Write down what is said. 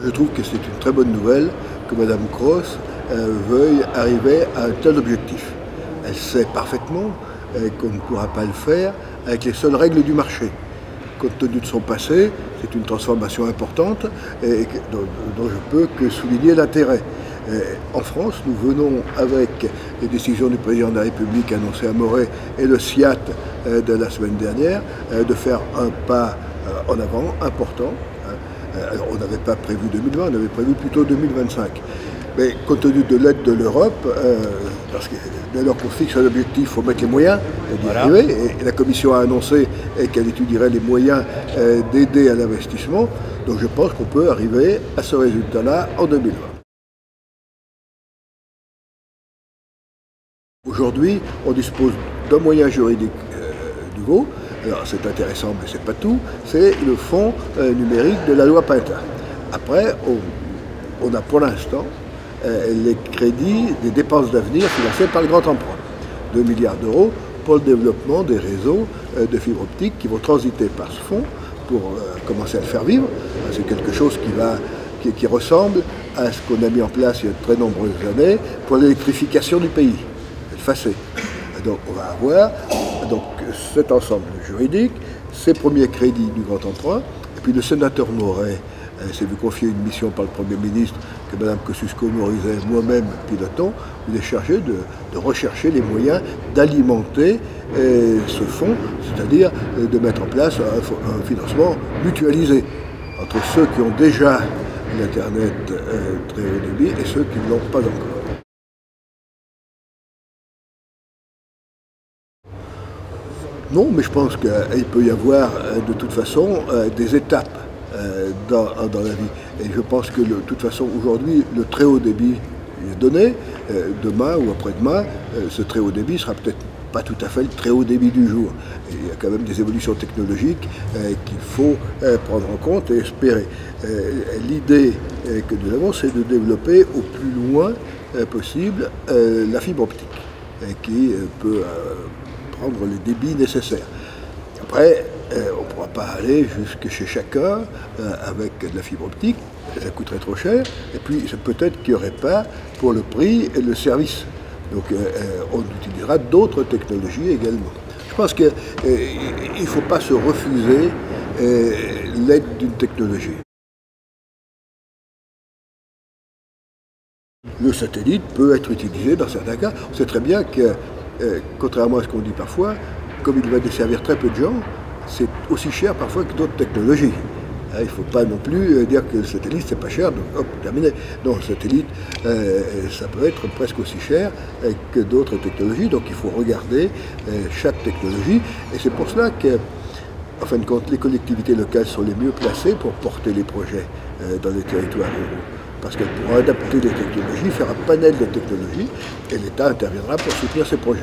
Je trouve que c'est une très bonne nouvelle que Mme Kroes veuille arriver à un tel objectif. Elle sait parfaitement qu'on ne pourra pas le faire avec les seules règles du marché. Compte tenu de son passé, c'est une transformation importante et dont je peux que souligner l'intérêt. En France, nous venons, avec les décisions du président de la République annoncées à Morez et le SIAT de la semaine dernière, de faire un pas en avant important. Alors, on n'avait pas prévu 2020, on avait prévu plutôt 2025. Mais compte tenu de l'aide de l'Europe, parce que dès lors qu'on fixe un objectif, il faut mettre les moyens d'y arriver. Et la Commission a annoncé qu'elle étudierait les moyens d'aider à l'investissement. Donc je pense qu'on peut arriver à ce résultat-là en 2020. Aujourd'hui, on dispose d'un moyen juridique nouveau. Alors c'est intéressant, mais c'est pas tout. C'est le fonds numérique de la loi Pintat. Après, on a pour l'instant les crédits des dépenses d'avenir financés par le grand emprunt. 2 milliards d'euros pour le développement des réseaux de fibre optique qui vont transiter par ce fonds pour commencer à le faire vivre. C'est quelque chose qui ressemble à ce qu'on a mis en place il y a de très nombreuses années pour l'électrification du pays, le FACÉ. Donc on va avoir cet ensemble juridique, ces premiers crédits du grand emprunt, et puis le sénateur Morez s'est vu confier une mission par le Premier ministre que Mme Kosciusko-Morizet et moi-même pilotons. Il est chargé de rechercher les moyens d'alimenter ce fonds, c'est-à-dire de mettre en place un financement mutualisé entre ceux qui ont déjà l'Internet très haut débit et ceux qui ne l'ont pas encore. Non, mais je pense qu'il peut y avoir de toute façon des étapes dans la vie. Et je pense que de toute façon, aujourd'hui, le très haut débit est donné. Demain ou après-demain, ce très haut débit sera peut-être pas tout à fait le très haut débit du jour. Et il y a quand même des évolutions technologiques qu'il faut prendre en compte et espérer. L'idée que nous avons, c'est de développer au plus loin possible la fibre optique, qui peut prendre les débits nécessaires. Après, on ne pourra pas aller jusque chez chacun avec de la fibre optique, ça coûterait trop cher, et puis peut-être qu'il n'y aurait pas pour le prix et le service. Donc on utilisera d'autres technologies également. Je pense qu'il ne faut pas se refuser l'aide d'une technologie. Le satellite peut être utilisé dans certains cas. On sait très bien que, contrairement à ce qu'on dit parfois, comme il va desservir très peu de gens, c'est aussi cher parfois que d'autres technologies. Il ne faut pas non plus dire que le satellite c'est pas cher, donc hop, terminé. Non, le satellite, ça peut être presque aussi cher que d'autres technologies, donc il faut regarder chaque technologie. Et c'est pour cela que, en fin de compte, les collectivités locales sont les mieux placées pour porter les projets dans les territoires ruraux. Parce qu'elles pourront adapter les technologies, faire un panel de technologies, et l'État interviendra pour soutenir ces projets.